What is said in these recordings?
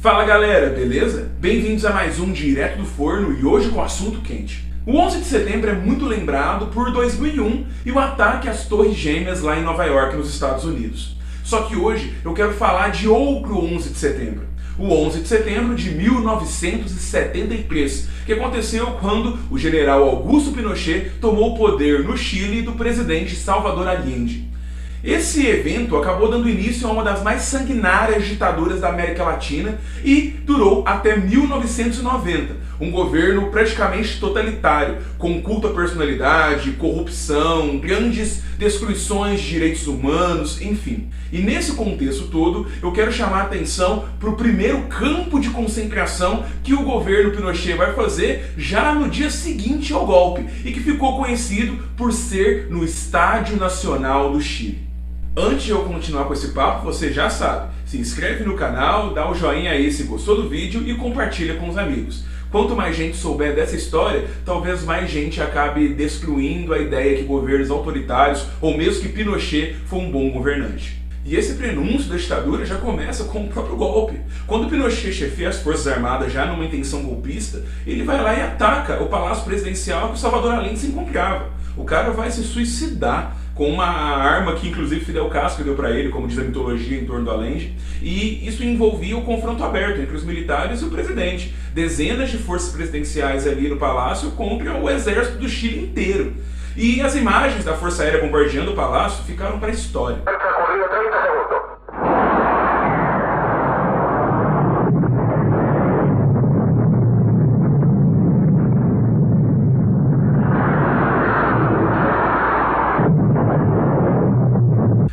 Fala galera, beleza? Bem-vindos a mais um Direto do Forno e hoje com assunto quente. O 11 de setembro é muito lembrado por 2001 e o ataque às Torres Gêmeas lá em Nova York, nos Estados Unidos. Só que hoje eu quero falar de outro 11 de setembro. O 11 de setembro de 1973, que aconteceu quando o general Augusto Pinochet tomou o poder no Chile do presidente Salvador Allende. Esse evento acabou dando início a uma das mais sanguinárias ditaduras da América Latina e durou até 1990, um governo praticamente totalitário, com culto à personalidade, corrupção, grandes destruições de direitos humanos, enfim. E nesse contexto todo, eu quero chamar a atenção para o primeiro campo de concentração que o governo Pinochet vai fazer já no dia seguinte ao golpe, e que ficou conhecido por ser no Estádio Nacional do Chile. Antes de eu continuar com esse papo, você já sabe, se inscreve no canal, dá o joinha aí se gostou do vídeo e compartilha com os amigos. Quanto mais gente souber dessa história, talvez mais gente acabe destruindo a ideia que governos autoritários, ou mesmo que Pinochet, foi um bom governante. E esse prenúncio da ditadura já começa com o próprio golpe. Quando Pinochet chefia as Forças Armadas já numa intenção golpista, ele vai lá e ataca o Palácio Presidencial que o Salvador Allende se encontrava. O cara vai se suicidar com uma arma que inclusive Fidel Castro deu para ele, como diz a mitologia em torno do Allende, e isso envolvia o confronto aberto entre os militares e o presidente. Dezenas de forças presidenciais ali no palácio contra o exército do Chile inteiro. E as imagens da Força Aérea bombardeando o palácio ficaram para a história.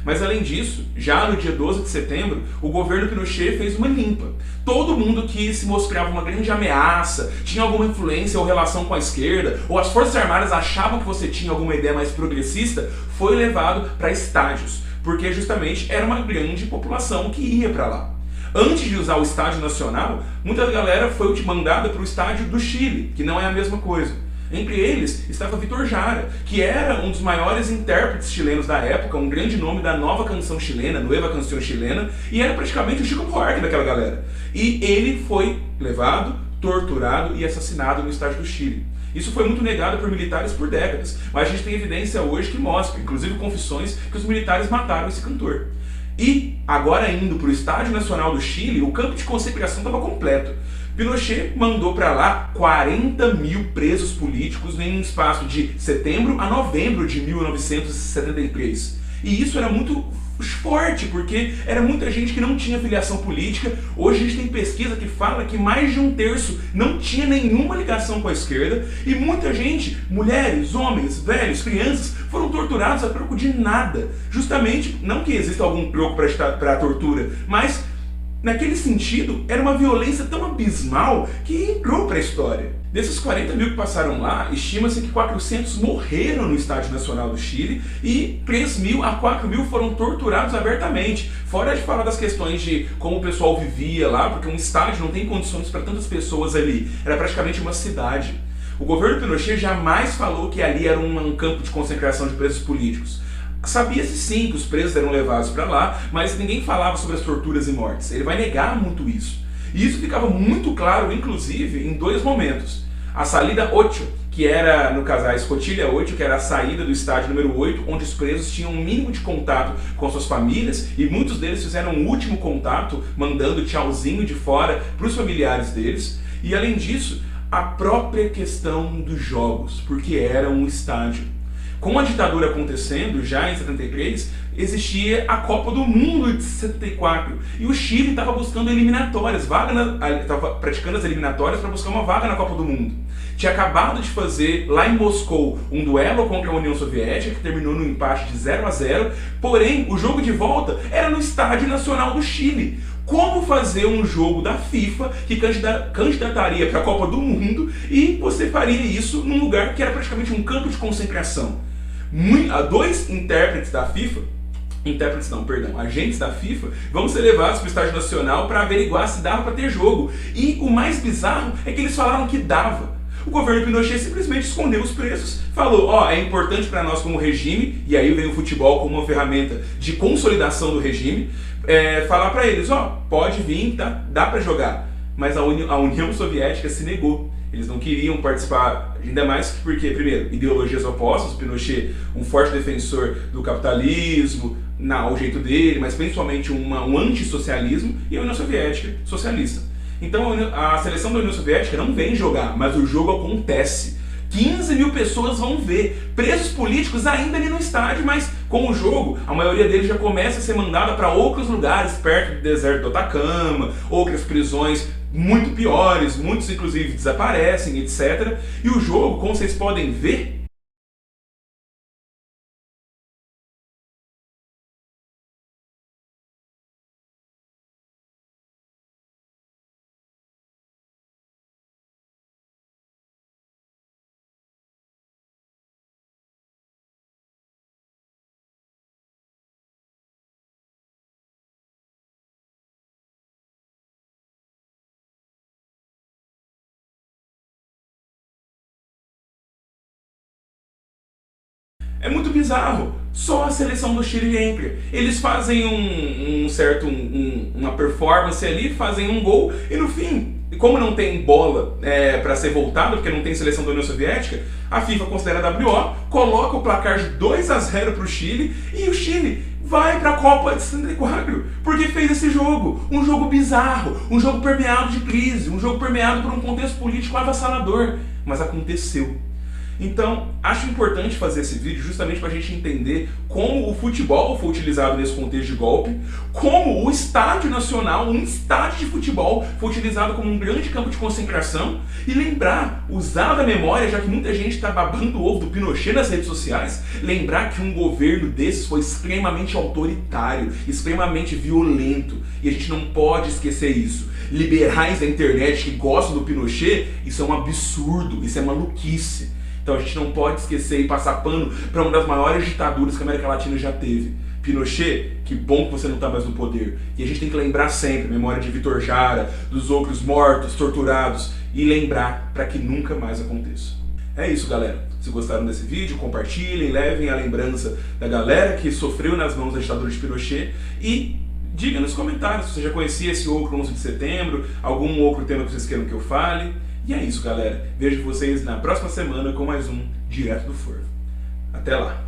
Mas além disso, já no dia 12 de setembro, o governo Pinochet fez uma limpa. Todo mundo que se mostrava uma grande ameaça, tinha alguma influência ou relação com a esquerda, ou as Forças Armadas achavam que você tinha alguma ideia mais progressista, foi levado para estádios, porque justamente era uma grande população que ia para lá. Antes de usar o Estádio Nacional, muita galera foi mandada para o Estádio do Chile, que não é a mesma coisa. Entre eles estava Vítor Jara, que era um dos maiores intérpretes chilenos da época, um grande nome da nova canção chilena, Nueva Canción Chilena, e era praticamente o Chico Buarque daquela galera. E ele foi levado, torturado e assassinado no Estádio do Chile. Isso foi muito negado por militares por décadas, mas a gente tem evidência hoje que mostra, inclusive confissões, que os militares mataram esse cantor. E, agora indo para o Estádio Nacional do Chile, o campo de concentração estava completo. Pinochet mandou para lá 40 mil presos políticos em um espaço de setembro a novembro de 1973. E isso era muito forte, porque era muita gente que não tinha filiação política. Hoje a gente tem pesquisa que fala que mais de um terço não tinha nenhuma ligação com a esquerda, e muita gente, mulheres, homens, velhos, crianças, foram torturados a troco de nada. Justamente, não que exista algum troco para a tortura, mas naquele sentido, era uma violência tão abismal que entrou para a história. Desses 40 mil que passaram lá, estima-se que 400 morreram no Estádio Nacional do Chile e 3 mil a 4 mil foram torturados abertamente. Fora de falar das questões de como o pessoal vivia lá, porque um estádio não tem condições para tantas pessoas ali. Era praticamente uma cidade. O governo Pinochet jamais falou que ali era um campo de concentração de presos políticos. Sabia-se sim que os presos eram levados para lá, mas ninguém falava sobre as torturas e mortes. Ele vai negar muito isso. E isso ficava muito claro, inclusive, em dois momentos. A salida 8, que era, no caso, a escotilha 8, que era a saída do estádio número 8, onde os presos tinham um mínimo de contato com suas famílias, e muitos deles fizeram um último contato, mandando tchauzinho de fora para os familiares deles. E além disso, a própria questão dos jogos, porque era um estádio. Com a ditadura acontecendo, já em 73, existia a Copa do Mundo de 74. E o Chile estava buscando eliminatórias, estava praticando as eliminatórias para buscar uma vaga na Copa do Mundo. Tinha acabado de fazer, lá em Moscou, um duelo contra a União Soviética, que terminou no empate de 0-0, porém, o jogo de volta era no Estádio Nacional do Chile. Como fazer um jogo da FIFA que candidataria para a Copa do Mundo e você faria isso num lugar que era praticamente um campo de concentração? Dois intérpretes da FIFA, agentes da FIFA, vão ser levados para o Estádio Nacional para averiguar se dava para ter jogo. E o mais bizarro é que eles falaram que dava. O governo Pinochet simplesmente escondeu os preços, falou, ó, é importante para nós como regime, e aí vem o futebol como uma ferramenta de consolidação do regime, falar para eles, ó, pode vir, tá? Dá para jogar. Mas a União Soviética se negou. Eles não queriam participar, ainda mais porque, primeiro, ideologias opostas, o Pinochet, um forte defensor do capitalismo, ao jeito dele, mas principalmente um antissocialismo, e a União Soviética, socialista. Então a seleção da União Soviética não vem jogar, mas o jogo acontece. 15 mil pessoas vão ver, presos políticos ainda ali no estádio, mas com o jogo, a maioria deles já começa a ser mandada para outros lugares, perto do deserto do Atacama, outras prisões muito piores, muitos inclusive desaparecem, etc. E o jogo, como vocês podem ver, é muito bizarro. Só a seleção do Chile entra. Eles fazem uma performance ali, fazem um gol e no fim, como não tem bola para ser voltada, porque não tem seleção da União Soviética, a FIFA considera WO, coloca o placar de 2-0 para o Chile e o Chile vai para a Copa de 64, porque fez esse jogo, um jogo bizarro, um jogo permeado de crise, um jogo permeado por um contexto político avassalador, mas aconteceu. Então, acho importante fazer esse vídeo justamente para a gente entender como o futebol foi utilizado nesse contexto de golpe, como o Estádio Nacional, um estádio de futebol, foi utilizado como um grande campo de concentração, e lembrar, usar da memória, já que muita gente está babando o ovo do Pinochet nas redes sociais, lembrar que um governo desses foi extremamente autoritário, extremamente violento, e a gente não pode esquecer isso. Liberais da internet que gostam do Pinochet, isso é um absurdo, isso é maluquice. Então a gente não pode esquecer e passar pano para uma das maiores ditaduras que a América Latina já teve. Pinochet, que bom que você não está mais no poder. E a gente tem que lembrar sempre a memória de Vitor Jara, dos outros mortos, torturados, e lembrar para que nunca mais aconteça. É isso, galera. Se gostaram desse vídeo, compartilhem, levem a lembrança da galera que sofreu nas mãos da ditadura de Pinochet e diga nos comentários se você já conhecia esse outro 11 de setembro, algum outro tema que vocês queiram que eu fale. E é isso, galera. Vejo vocês na próxima semana com mais um Direto do Forno. Até lá!